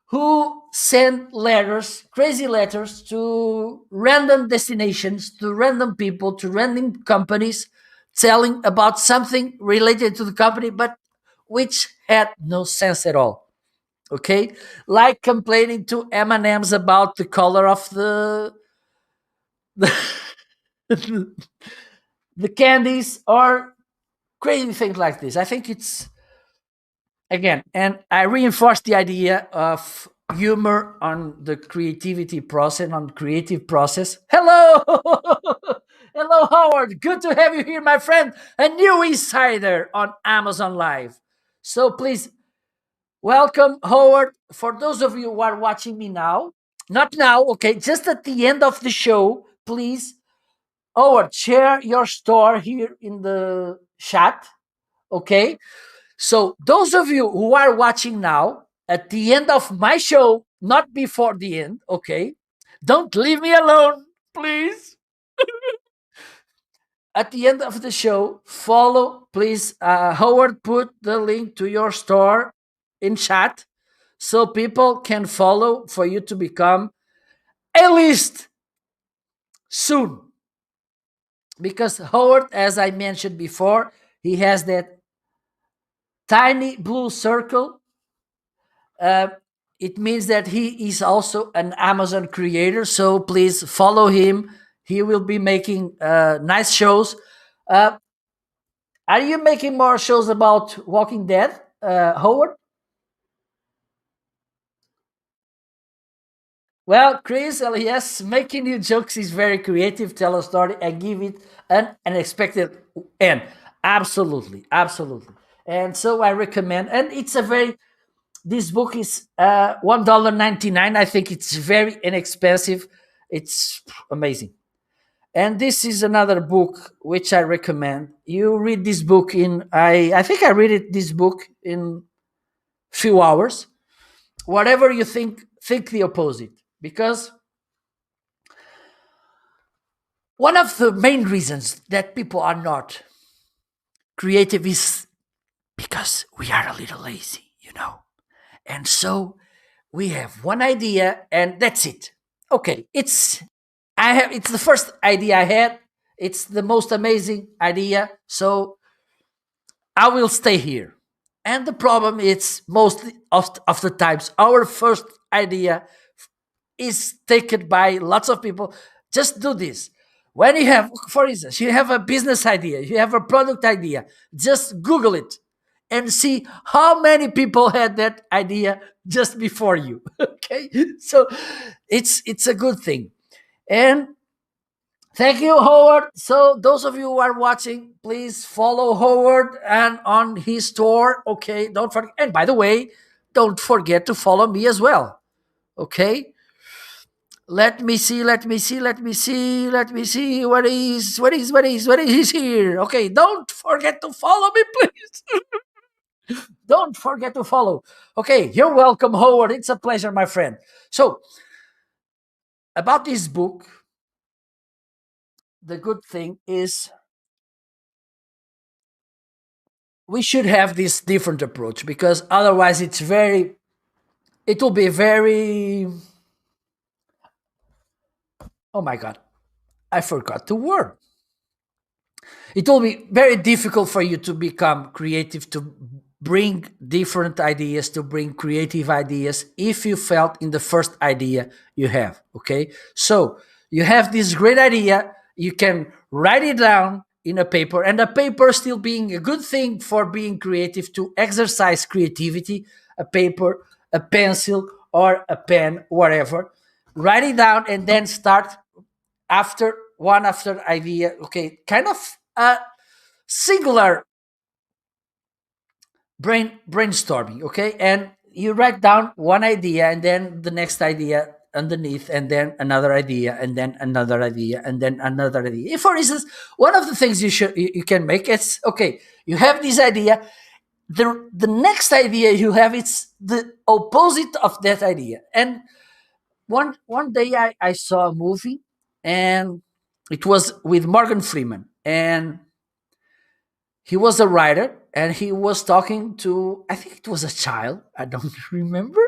who sent letters, crazy letters, to random destinations, to random people, to random companies, telling about something related to the company, but which had no sense at all. Okay, like complaining to M&Ms about the color of the, the candies, or crazy things like this. I think it's, again, and I reinforce the idea of humor on the creativity process, on creative process. Hello. Hello, Howard, good to have you here, my friend, a new insider on Amazon Live. So please welcome, Howard. For those of you who are watching me now, not now, okay, just at the end of the show, please, Howard, share your store here in the chat, okay? So, those of you who are watching now, at the end of my show, not before the end, okay? Don't leave me alone, please. At the end of the show, follow, please. Howard put the link to your store in chat so people can follow for you to become a list soon. Because Howard, as I mentioned before, he has that tiny blue circle. Uh, it means that he is also an Amazon creator. So please follow him. He will be making nice shows. Uh, are you making more shows about Walking Dead, Howard? Well, Chris, yes, making new jokes is very creative. Tell a story and give it an unexpected end. Absolutely, absolutely. And so I recommend, and it's a very, this book is $1.99. I think it's very inexpensive. It's amazing. And this is another book which I recommend. You read this book in, I think I read this book in few hours. Whatever you think the opposite. Because one of the main reasons that people are not creative is because we are a little lazy. And so we have one idea and that's it. Okay, it's the first idea I had. It's the most amazing idea. So I will stay here. And the problem is mostly of the times our first idea is taken by lots of people. Just do this. When you have, for instance, you have a business idea, you have a product idea, just Google it and see how many people had that idea just before you. Okay, so it's a good thing. And thank you, Howard. So those of you who are watching, please follow Howard and on his store. Okay, don't forget. And by the way, don't forget to follow me as well. Okay. Let me see. Let me see. Let me see. Let me see. What is here? Okay. Don't forget to follow me, please. Don't forget to follow. Okay. You're welcome, Howard. It's a pleasure, my friend. So about this book, the good thing is we should have this different approach because otherwise it will be very, oh my god, I forgot the word. It will be very difficult for you to become creative, to bring different ideas, to bring creative ideas if you felt in the first idea you have. Okay, so you have this great idea, you can write it down in a paper, and a paper still being a good thing for being creative, to exercise creativity. A paper, a pencil, or a pen, whatever. Write it down and then start after idea. Okay, kind of a singular brainstorming. Okay, and you write down one idea and then the next idea underneath, and then another idea, and then another idea, and then another idea. For instance, one of the things you can make is, okay, you have this idea, the next idea you have, it's the opposite of that idea. And one day I saw a movie, and it was with Morgan Freeman, and he was a writer, and he was talking to, I think it was a child, I don't remember.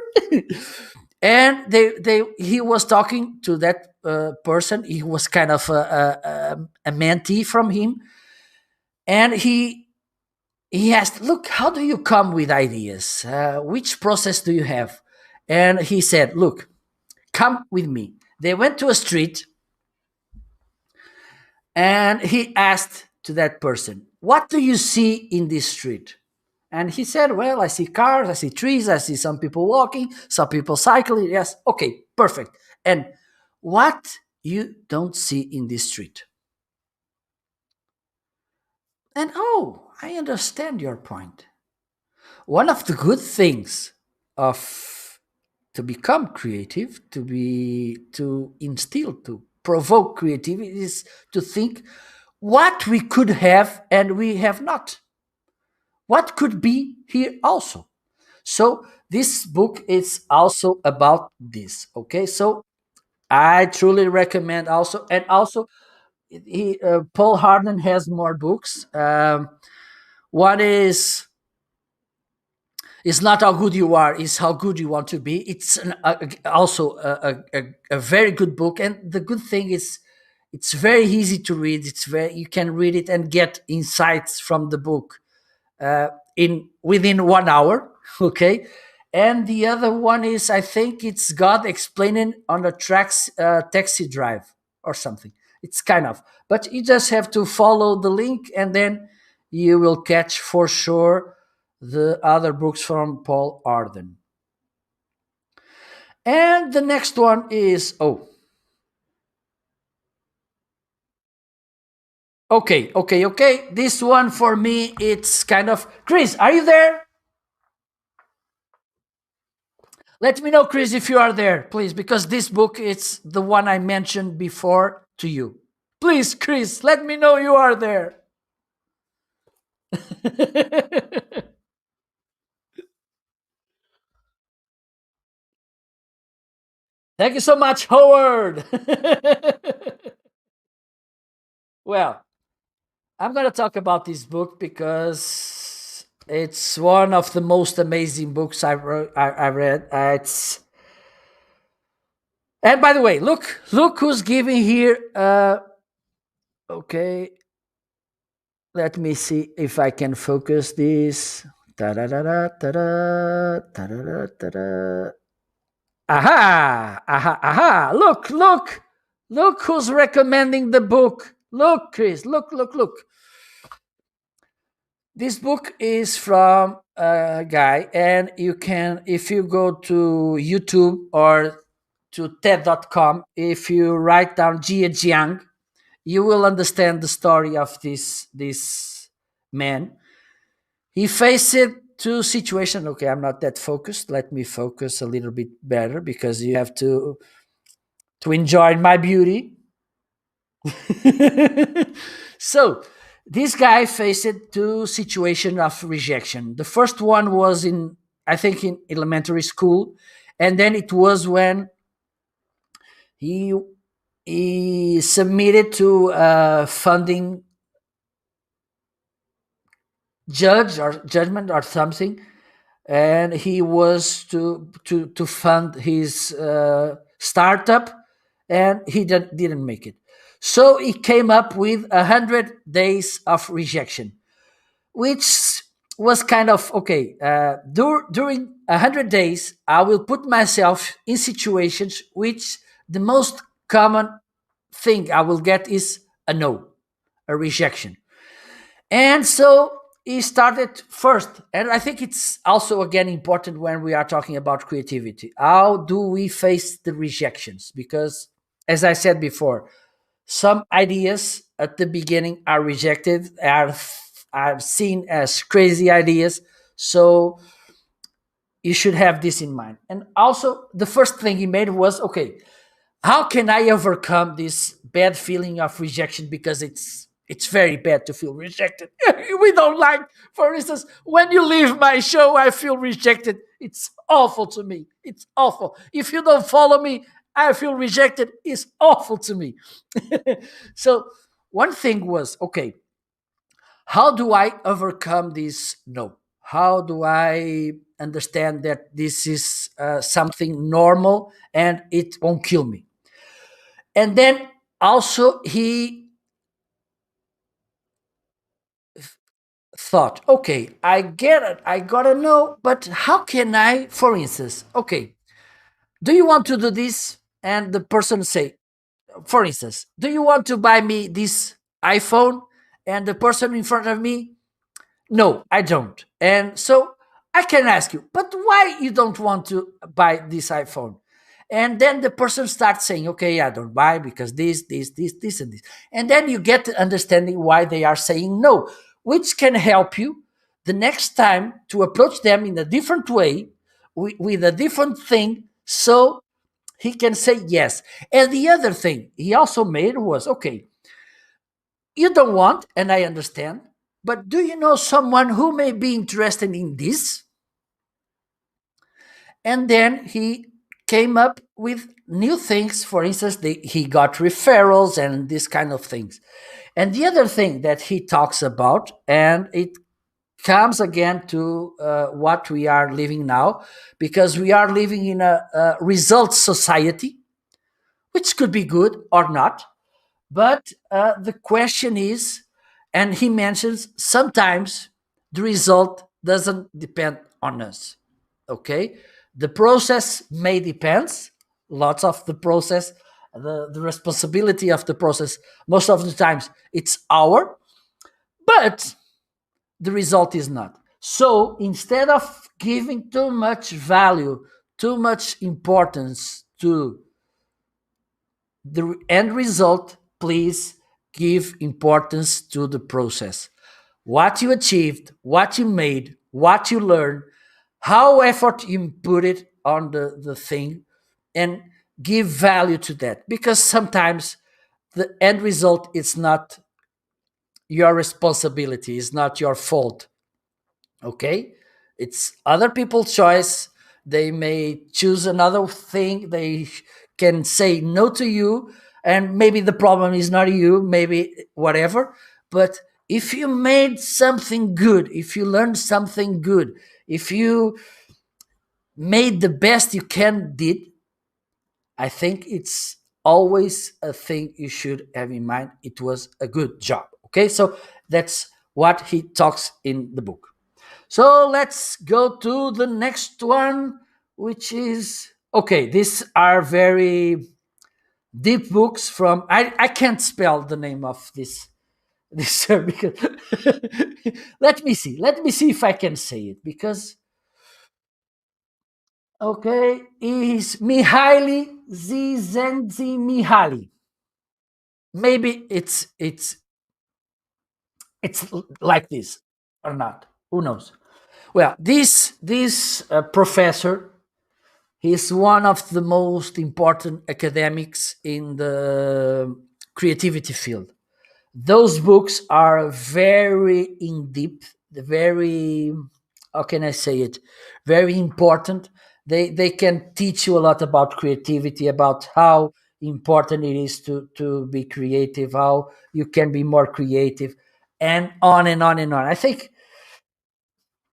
And they he was talking to that person. He was kind of a mentee from him, and he asked, look, how do you come with ideas? Which process do you have? And he said, look, come with me. They went to a street, and he asked to that person, what do you see in this street? And he said, well, I see cars, I see trees, I see some people walking, some people cycling. Yes, okay, perfect. And what you don't see in this street? And oh, I understand your point. One of the good things of to become creative, to instill, to provoke creativity is to think what we could have and we have not. What could be here also? So this book is also about this. Okay, so I truly recommend also, and also Paul Harden has more books. One is not how good you are, is how good you want to be. It's also a very good book, and the good thing is it's very easy to read. It's very, you can read it and get insights from the book in within 1 hour. Okay, and the other one is, I think it's God explaining on a tracks taxi drive or something. It's kind of, but you just have to follow the link, and then you will catch for sure the other books from Paul Arden. And the next one is, oh, okay. This one for me, it's kind of, Chris, are you there? Let me know, Chris, if you are there, please, because this book, it's the one I mentioned before to you. Please, Chris, let me know you are there. Thank you so much, Howard. Well, I'm going to talk about this book because it's one of the most amazing books I read. It's, and by the way, look who's giving here. Okay, let me see if I can focus this. Ta-da-da-da, ta-da, ta-da-da, ta-da. Aha, aha, aha. Look who's recommending the book. Look, Chris, look. This book is from a guy, and you can, if you go to YouTube or to TED.com, if you write down Jia Jiang, you will understand the story of this man. He faced two situations. Okay, I'm not that focused. Let me focus a little bit better because you have to enjoy my beauty. So this guy faced two situations of rejection. The first one was in, I think, in elementary school, and then it was when he he submitted to a funding judge or judgment or something, and he was to fund his startup, and he didn't make it. So he came up with 100 days of rejection, which was kind of okay. During 100 days, I will put myself in situations which the most common thing I will get is a no, a rejection. And so he started first, and I think it's also again important when we are talking about creativity. How do we face the rejections? Because, as I said before, some ideas at the beginning are rejected, are seen as crazy ideas. So you should have this in mind. And also, the first thing he made was, okay, how can I overcome this bad feeling of rejection? Because It's very bad to feel rejected. We don't like, for instance, when you leave my show, I feel rejected. It's awful to me. It's awful. If you don't follow me, I feel rejected. It's awful to me. So, one thing was, okay, how do I overcome this no? How do I understand that this is something normal and it won't kill me? And then also, he thought, okay, I get it, I gotta know, but how can I, for instance, okay, do you want to do this? And the person say, for instance, do you want to buy me this iPhone? And the person in front of me, no, I don't. And so I can ask you, but why you don't want to buy this iPhone? And then the person starts saying, okay, I don't buy because this, and this. And then you get understanding why they are saying no, which can help you the next time to approach them in a different way, with a different thing. So he can say yes. And the other thing he also made was, okay, you don't want, and I understand, but do you know someone who may be interested in this? And then he came up with new things. For instance, he got referrals and this kind of things. And the other thing that he talks about, and it comes again to what we are living now, because we are living in a results society, which could be good or not. But the question is, and he mentions sometimes the result doesn't depend on us. Okay, the process may depends. Lots of the process, the responsibility of the process, most of the times it's our, but the result is not. So instead of giving too much value, too much importance to the end result, please give importance to the process. What you achieved, what you made, what you learned, how effort you put it on the thing, and give value to that. Because sometimes the end result is not your responsibility, it's not your fault. Okay, it's other people's choice. They may choose another thing, they can say no to you, and maybe the problem is not you, maybe whatever. But if you made something good, if you learned something good, if you made the best you can did, I think it's always a thing you should have in mind. It was a good job. Okay, so that's what he talks in the book. So let's go to the next one, which is okay. These are very deep books from. I can't spell the name of this because let me see. Let me see if I can say it because okay, is Mihaly Csikszentmihalyi. Maybe it's like this or not. Who knows? Well, this professor, he's one of the most important academics in the creativity field. Those books are very in depth, very, how can I say it, very important. They can teach you a lot about creativity, about how important it is to be creative, how you can be more creative, and on and on and on. I think,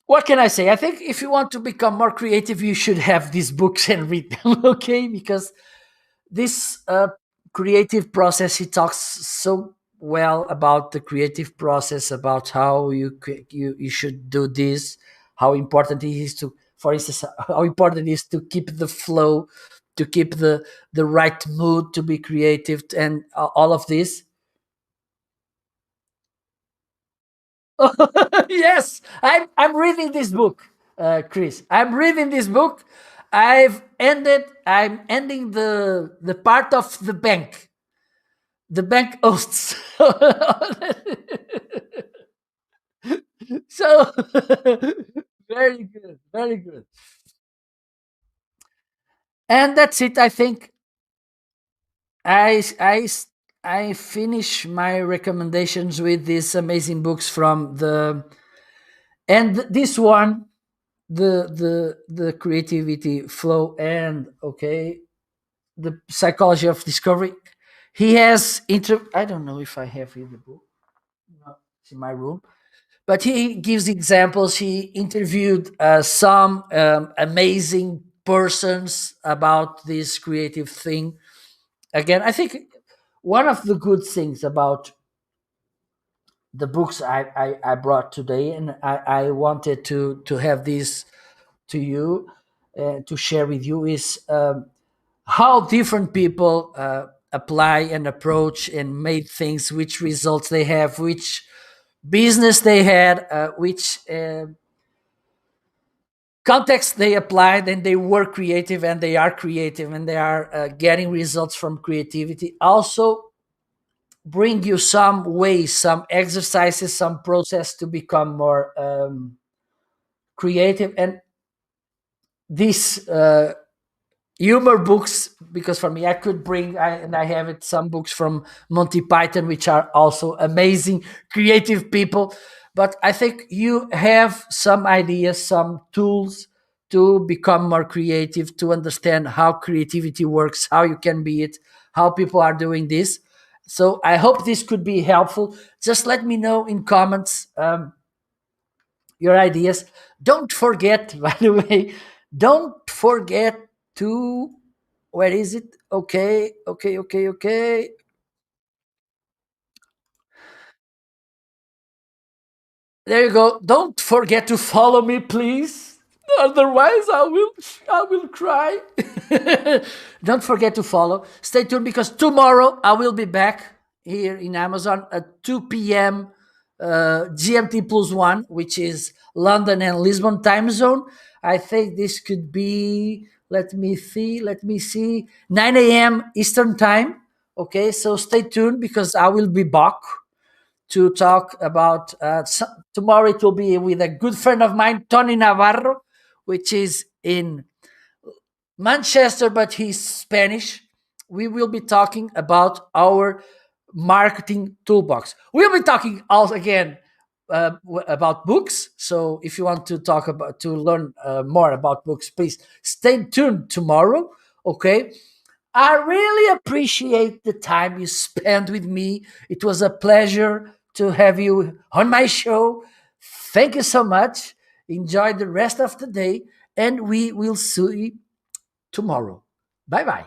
what can I say? I think if you want to become more creative, you should have these books and read them, okay? Because this creative process, he talks so well about the creative process, about how you should do this, how important it is to, for instance, how important it is to keep the flow, to keep the right mood to be creative, and all of this. Yes, I'm reading this book, Chris. I'm reading this book. I'm ending the part of the bank. The bank hosts. So very good, very good. And that's it. I think I I finish my recommendations with these amazing books from the and this one, the creativity flow, and okay, the psychology of discovery. He has I don't know if I have here the book. No, it's in my room, but he gives examples. He interviewed some amazing persons about this creative thing. Again, I think one of the good things about the books I brought today, and I wanted to have this to you, to share with you, is how different people apply and approach and made things, which results they have, which business they had, which context they applied, and they were creative, and they are creative, and they are getting results from creativity. Also bring you some ways, some exercises, some process to become more creative. And this humor books, because for me, I could bring, and I have it, some books from Monty Python, which are also amazing creative people. But I think you have some ideas, some tools to become more creative, to understand how creativity works, how you can be it, how people are doing this. So I hope this could be helpful. Just let me know in comments your ideas. Don't forget, by the way, don't forget to, where is it? Okay, okay, okay, okay. There you go. Don't forget to follow me, please. Otherwise, I will cry. Don't forget to follow. Stay tuned, because tomorrow I will be back here in Amazon at 2 p.m. GMT plus one, which is London and Lisbon time zone. I think this could be, let me see, 9 a.m. Eastern time. Okay, so stay tuned, because I will be back to talk about tomorrow. It will be with a good friend of mine, Tony Navarro, which is in Manchester, but he's Spanish. We will be talking about our marketing toolbox. We'll be talking also again about books. So if you want to talk about, to learn more about books, please stay tuned tomorrow. Okay. I really appreciate the time you spent with me. It was a pleasure to have you on my show. Thank you so much. Enjoy the rest of the day, and we will see you tomorrow. Bye bye.